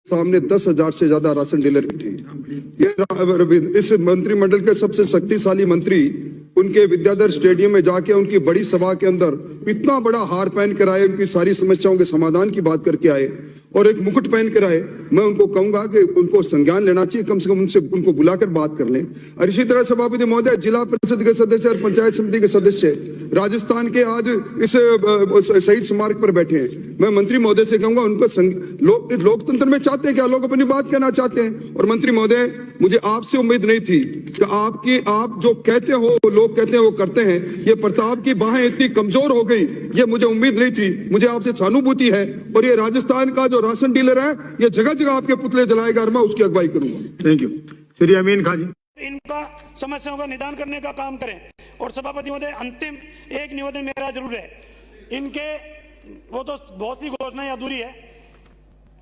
सामने 10,000 से ज्यादा राशन डीलर थे। ये इस मंत्रिमंडल के सबसे शक्तिशाली मंत्री उनके विद्याधर स्टेडियम में जाके उनकी बड़ी सभा के अंदर इतना बड़ा हार पहन कर आए, उनकी सारी समस्याओं के समाधान की बात करके आए और एक मुकुट पहन कर आए। मैं उनको कहूंगा कि उनको संज्ञान लेना चाहिए, कम से कम उनसे उनको बुलाकर बात कर लें। और इसी तरह सभापति महोदय, जिला परिषद के सदस्य और पंचायत समिति के सदस्य राजस्थान के आज इस शहीद स्मारक पर बैठे हैं। मैं मंत्री महोदय से कहूंगा उनको लोकतंत्र में चाहते हैं क्या, लोग अपनी बात कहना चाहते हैं। और मंत्री महोदय, मुझे आपसे उम्मीद नहीं थी कि आप जो कहते हो लोग कहते हैं वो करते हैं। ये प्रताप की बाहें इतनी कमजोर हो गई, ये मुझे उम्मीद नहीं थी। मुझे आपसे सहानुभूति है और ये राजस्थान का जो राशन डीलर है ये जगह जगह आपके पुतले जलाएगा और मैं उसकी अगुवाई करूंगा। Thank you. श्री अमीन खान जी। इनका समस्याओं का निदान करने का काम करें। और सभापति महोदय, अंतिम एक निवेदन मेरा जरूर है। इनके वो तो बहुत सी घोषणाएं अधूरी है।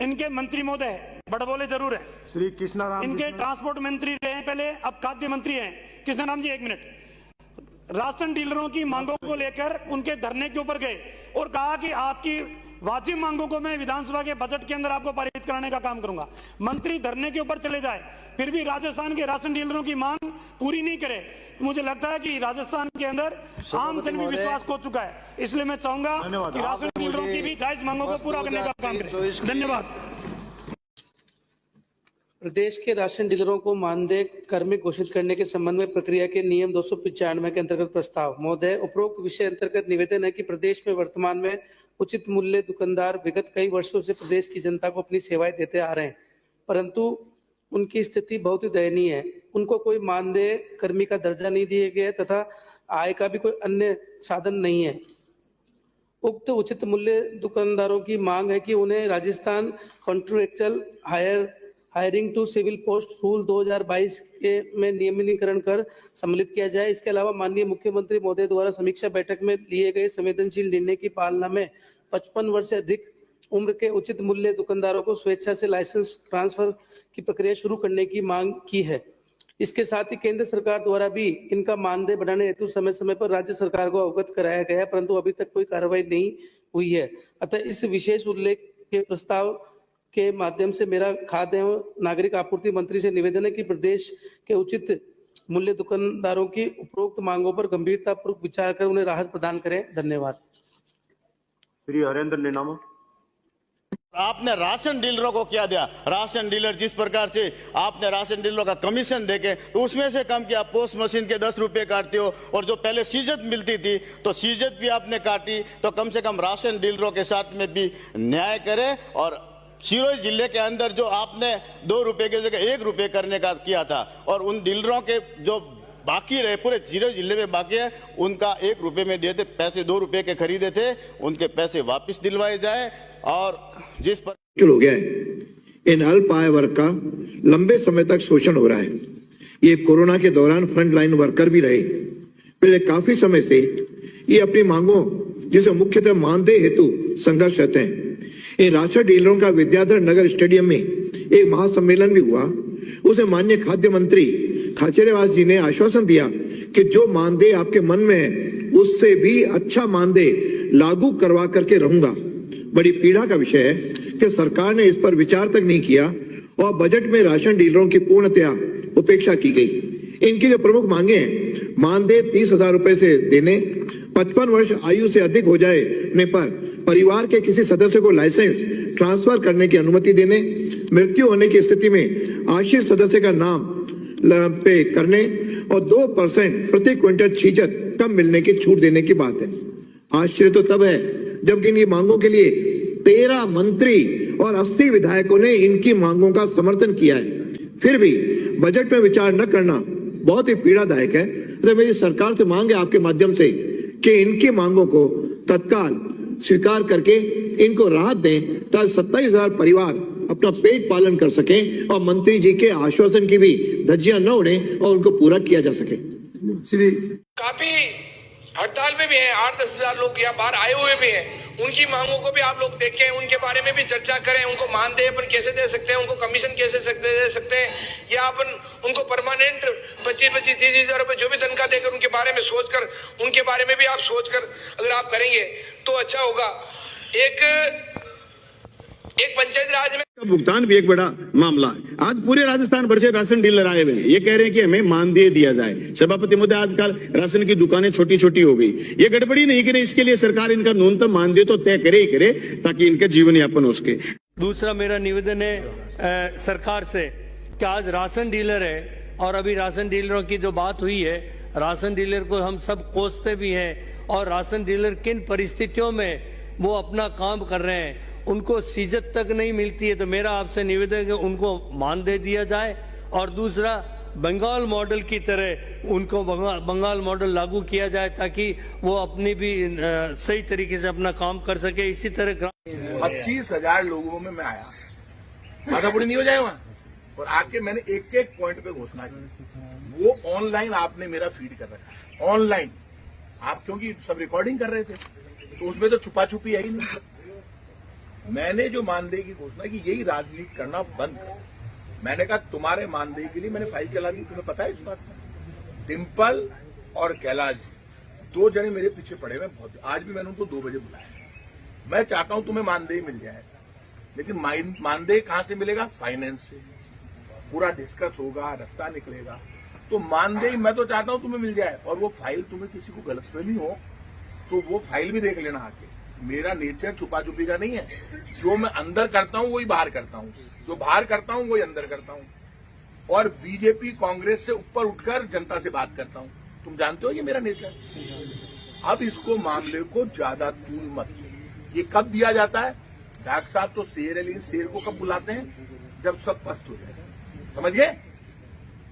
इनके मंत्री महोदय बड़बोले जरूर है। श्री कृष्णा राम, इनके ट्रांसपोर्ट मंत्री रहे पहले, अब खाद्य मंत्री हैं। कृष्णा राम जी, 1 मिनट। राशन डीलरों की मांगों को लेकर उनके धरने के ऊपर गए और कहा कि आपकी वाजिब मांगों को मैं विधानसभा के बजट के अंदर आपको पारित कराने का काम करूंगा। मंत्री धरने के ऊपर चले जाए, फिर भी राजस्थान के राशन डीलरों की मांग पूरी नहीं करे, तो मुझे लगता है कि राजस्थान के अंदर आम जन भी विश्वास खो चुका है। इसलिए मैं चाहूंगा कि राशन डीलरों की भी जायज मांगों को पूरा करने का काम करें। धन्यवाद। प्रदेश के राशन डीलरों को मानदेय कर्मी घोषित करने के संबंध में प्रक्रिया के नियम 295 के अंतर्गत प्रस्ताव। महोदय, उपरोक्त विषय अंतर्गत निवेदन है कि प्रदेश में वर्तमान में उचित मूल्य दुकानदार विगत कई वर्षों से प्रदेश की जनता को अपनी सेवाएं देते आ रहे हैं, परंतु उनकी स्थिति बहुत ही दयनीय है। उनको कोई मानदेय कर्मी का दर्जा नहीं दिया गया तथा आय का भी कोई अन्य साधन नहीं है। उक्त उचित मूल्य दुकानदारों की मांग है कि उन्हें Rajasthan contractual hiring to civil post rule 2022 के में नियमितीकरण कर सम्मिलित किया जाए। इसके अलावा माननीय मुख्यमंत्री महोदय द्वारा समीक्षा बैठक में लिए गए संवेदनशील निर्णय की पालना में 55 वर्ष से अधिक उम्र के उचित मूल्य दुकानदारों को स्वेच्छा से लाइसेंस ट्रांसफर की प्रक्रिया शुरू करने की मांग की है। इसके साथ ही केंद्र सरकार द्वारा भी इनका मानदेय बढ़ाने हेतु समय समय पर राज्य सरकार को अवगत कराया गया है, परंतु अभी तक कोई कार्रवाई नहीं हुई है। अतः इस विशेष उल्लेख के प्रस्ताव के माध्यम से मेरा खाद्य एवं नागरिक आपूर्ति मंत्री से निवेदन है कि प्रदेश के उचित मूल्य दुकानदारों की उपरोक्त मांगों पर गंभीरतापूर्वक विचार कर उन्हें राहत प्रदान करें। धन्यवाद। श्री हरेंद्र नेनामा। आपने राशन डीलरों को क्या दिया? राशन डीलर जिस प्रकार से आपने राशन डीलरों का कमीशन देके तो उसमें से कम किया। पोस्ट मशीन के 10 रुपए काटते हो और जो पहले सीजत मिलती थी तो सीजत भी आपने काटी। तो कम से कम राशन डीलरों के साथ में भी न्याय करें। और सिरोही जिले के अंदर जो आपने 2 रुपए की जगह 1 रुपए करने का किया था और उन डीलरों के जो बाकी रहे पूरे सिरोही जिले में बाकी है उनका 1 रुपए में देते पैसे 2 रुपए के खरीदे थे, उनके पैसे वापस दिलवाए जाए। और जिस पर हो गया है, इन अल्प आय वर्ग का लंबे समय तक शोषण हो रहा है। ये कोरोना के दौरान फ्रंट लाइन वर्कर भी रहे। पिछले काफी समय से ये अपनी मांगों जिसे मुख्यतः मानदेय हेतु संघर्ष रहते हैं। इन राशन डीलरों का विद्याधर नगर स्टेडियम में एक महासम्मेलन भी हुआ। उसे माननीय खाद्य मंत्री खाचरियावास जी ने आश्वासन दिया कि जो मानदेय आपके मन में है उससे भी अच्छा मानदेय लागू करवा करके रहूंगा। बड़ी पीड़ा का विषय है कि सरकार ने इस पर विचार तक नहीं किया और बजट में राशन डीलरों की पूर्णतया उपेक्षा की गई। इनकी जो प्रमुख मांगे हैं, मानदेय 30,000 रुपए से देने, 55 वर्ष आयु से अधिक हो जाने पर परिवार के किसी सदस्य को लाइसेंस ट्रांसफर करने की अनुमति देने, मृत्यु होने की स्थिति में आश्रित सदस्य का नाम पे करने और 2% प्रति क्विंटल छीजत कम मिलने की छूट देने की बात है। आश्चर्य तो तब है जबकि इन मांगों के लिए 13 मंत्री और 80 विधायकों ने इनकी मांगों का समर्थन किया है। फिर भी बजट में विचार न करना बहुत ही पीड़ादायक है। तो मेरी सरकार से मांग है आपके माध्यम से कि इनकी मांगों को तत्काल स्वीकार करके इनको राहत दें ताकि 27,000 परिवार अपना पेट पालन कर सकें और मंत्री जी के आश्वासन की भी धज्जियां न उड़े और उनको पूरा किया जा सके। काफी हड़ताल में भी है, 8-10 हजार लोग यहाँ बाहर आए हुए भी हैं। उनकी मांगों को भी आप लोग देखें, उनके बारे में भी चर्चा करें। उनको मानदेय अपन कैसे दे सकते हैं, उनको कमीशन कैसे दे सकते हैं, या अपन उनको परमानेंट 25-30 हजार रुपए जो भी तनख्वाह देकर उनके बारे में सोचकर, उनके बारे में भी आप सोचकर अगर आप करेंगे तो अच्छा होगा। एक एक पंचायती राज में का भुगतान भी एक बड़ा मामला है। आज पूरे राजस्थान भर से राशन डीलर आए हुए हैं, ये कह रहे हैं कि हमें मानदेय दिया जाए। सभापति महोदय, आजकल राशन की दुकानें छोटी छोटी हो गई, ये गड़बड़ी नहीं करे, इसके लिए सरकार इनका न्यूनतम मानदेय तो तय करे ही करे, ताकि इनका जीवन यापन हो सके। दूसरा मेरा निवेदन है सरकार से कि आज राशन डीलर है और अभी राशन डीलरों की जो बात हुई है, राशन डीलर को हम सब कोसते भी हैं और राशन डीलर किन परिस्थितियों में वो अपना काम कर रहे हैं, उनको सीजत तक नहीं मिलती है। तो मेरा आपसे निवेदन है कि उनको मानदेय दिया जाए और दूसरा बंगाल मॉडल की तरह उनको बंगाल मॉडल लागू किया जाए ताकि वो अपनी भी सही तरीके से अपना काम कर सके। इसी तरह 25,000 लोगों में मैं आया, माथा बुरी नहीं हो जाए वहां, और आके मैंने एक एक पॉइंट पे घोषणा की। वो ऑनलाइन आपने मेरा फीड कर रखा है, ऑनलाइन आप, क्योंकि सब रिकॉर्डिंग कर रहे थे तो उसमें तो छुपा छुपी है ही नहीं। मैंने जो मानदेय की घोषणा की, यही राजनीति करना बंद कर। मैंने कहा तुम्हारे मानदेय के लिए मैंने फाइल चला दी, तुम्हें पता है इस बात में। डिम्पल और कैलाश 2 जने मेरे पीछे पड़े हुए बहुत, आज भी मैंने उनको 2 बजे बुलाया। मैं चाहता हूं तुम्हें मानदेय मिल जाए, लेकिन मानदेय कहां से मिलेगा? फाइनेंस से। पूरा डिस्कस होगा, रास्ता निकलेगा, तो मानदेय मैं तो चाहता हूं तुम्हें मिल जाए। और वो फाइल, तुम्हें किसी को गलतफहमी हो तो वो फाइल भी देख लेना आके। मेरा नेचर छुपा छुपी का नहीं है, जो मैं अंदर करता हूं वही बाहर करता हूं, जो बाहर करता हूं वही अंदर करता हूं। और बीजेपी कांग्रेस से ऊपर उठकर जनता से बात करता हूं, तुम जानते हो ये मेरा नेचर। अब इसको मामले को ज्यादा तूल मत। ये कब दिया जाता है? डॉक्टर साहब तो शेर है, लेकिन शेर को कब बुलाते हैं? जब सब पस्त हो जाए, समझिए।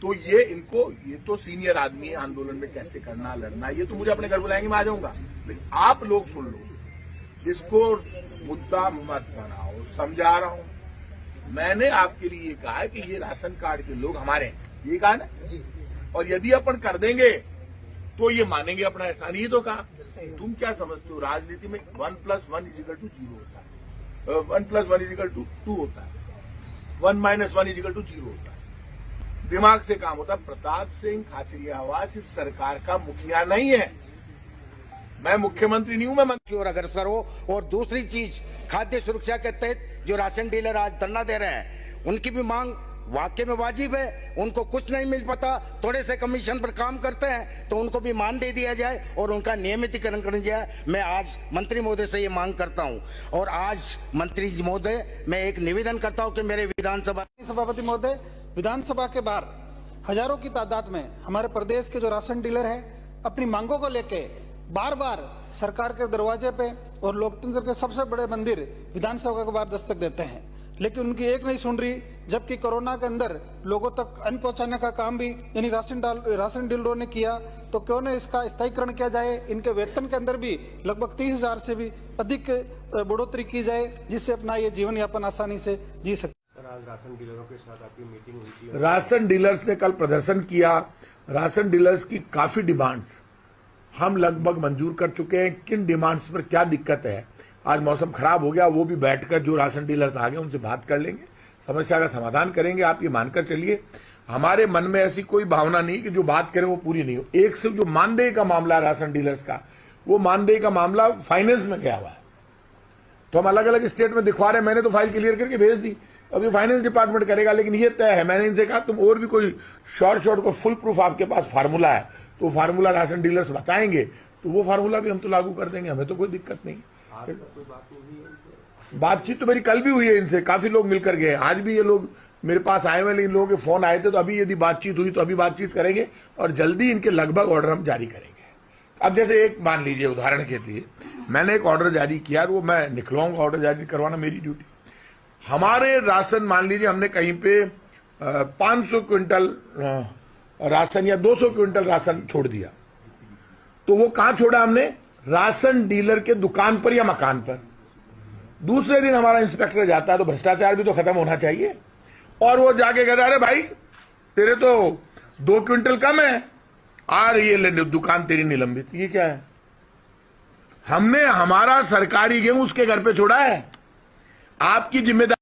तो ये इनको, ये तो सीनियर आदमी है, आंदोलन में कैसे करना, लड़ना, ये तो मुझे अपने घर बुलाएंगे, मैं आ जाऊंगा। लेकिन आप लोग सुन लो, इसको मुद्दा मत बनाओ, समझा रहा हूं। मैंने आपके लिए ये कहा है कि ये राशन कार्ड के लोग हमारे हैं, ये कहा ना जी। और यदि अपन कर देंगे तो ये मानेंगे अपना एहसान, ये तो कहा। तुम क्या समझते हो, राजनीति में 1 + 1 = 0 होता है, 1 + 1 = 2 होता है, 1 - 1 = 0 होता है। दिमाग से काम होता है। प्रताप सिंह खाचरियावास इस सरकार का मुखिया नहीं है, मैं मुख्यमंत्री नहीं हूं, मैं मंत्री। और अग्रसर हो। और दूसरी चीज, खाद्य सुरक्षा के तहत जो राशन डीलर आज धरना दे रहे हैं, उनकी भी मांग वाकई में वाजिब है। उनको कुछ नहीं मिल पाता, थोड़े से कमीशन पर काम करते हैं, तो उनको भी मानदेय दिया जाए और उनका नियमितीकरण कर जाए। मैं आज मंत्री महोदय से ये मांग करता हूं। और आज मंत्री महोदय, मैं एक निवेदन करता हूं कि मेरे विधानसभा सभापति महोदय, विधानसभा के बाहर हजारों की तादाद में हमारे प्रदेश के जो राशन डीलर हैं, अपनी मांगों को लेके बार बार सरकार के दरवाजे पे और लोकतंत्र के सबसे बड़े मंदिर विधानसभा के बाहर दस्तक देते हैं, लेकिन उनकी एक नहीं सुन रही। जबकि कोरोना के अंदर लोगों तक अन्न पहुंचाने का काम भी यानी राशन डीलरों ने किया, तो क्यों न इसका स्थायीकरण किया जाए। इनके वेतन के अंदर भी लगभग 30,000 से भी अधिक बढ़ोतरी की जाए, जिससे अपना ये जीवन यापन आसानी से जी सके। राशन डीलरों के साथ आपकी मीटिंग हुई थी, राशन डीलर्स ने कल प्रदर्शन किया। राशन डीलर्स की काफी डिमांड्स हम लगभग मंजूर कर चुके हैं। किन डिमांड्स पर क्या दिक्कत है, आज मौसम खराब हो गया, वो भी बैठकर जो राशन डीलर्स आ गए उनसे बात कर लेंगे, समस्या का समाधान करेंगे। आप ये मानकर चलिए, हमारे मन में ऐसी कोई भावना नहीं कि जो बात करें वो पूरी नहीं हो। एक सिर्फ जो मानदेय का मामला है राशन डीलर्स का, वो मानदेय का मामला फाइनेंस में गया हुआ है, तो हम अलग अलग स्टेट में दिखवा रहे हैं। मैंने तो फाइल क्लियर करके भेज दी, अभी फाइनेंस डिपार्टमेंट करेगा। लेकिन ये तय है, मैंने इनसे कहा तुम और भी कोई शॉर्ट को फुल प्रूफ आपके पास फार्मूला है तो फार्मूला राशन डीलर्स बताएंगे, तो वो फार्मूला भी हम तो लागू कर देंगे, हमें तो कोई दिक्कत नहीं। बातचीत तो मेरी कल भी हुई है इनसे, काफी लोग मिलकर गए। आज भी ये लोग मेरे पास आए हुए, इन लोगों के फोन आए थे, तो अभी यदि बातचीत हुई तो अभी बातचीत करेंगे और जल्दी इनके लगभग ऑर्डर हम जारी करेंगे। अब जैसे एक मान लीजिए उदाहरण के लिए, मैंने एक ऑर्डर जारी किया, वो मैं निकलवाऊंगा, ऑर्डर जारी करवाना मेरी ड्यूटी। हमारे राशन, मान लीजिए हमने कहीं पे 500 क्विंटल राशन या 200 क्विंटल राशन छोड़ दिया, तो वो कहां छोड़ा हमने? राशन डीलर के दुकान पर या मकान पर। दूसरे दिन हमारा इंस्पेक्टर जाता है, तो भ्रष्टाचार भी तो खत्म होना चाहिए। और वो जाके कहता है, अरे भाई तेरे तो 2 क्विंटल कम है, आ रही है दुकान तेरी निलंबित। ये क्या है? हमने हमारा सरकारी गेहूं उसके घर पे छोड़ा है। आपकी जिम्मेदारी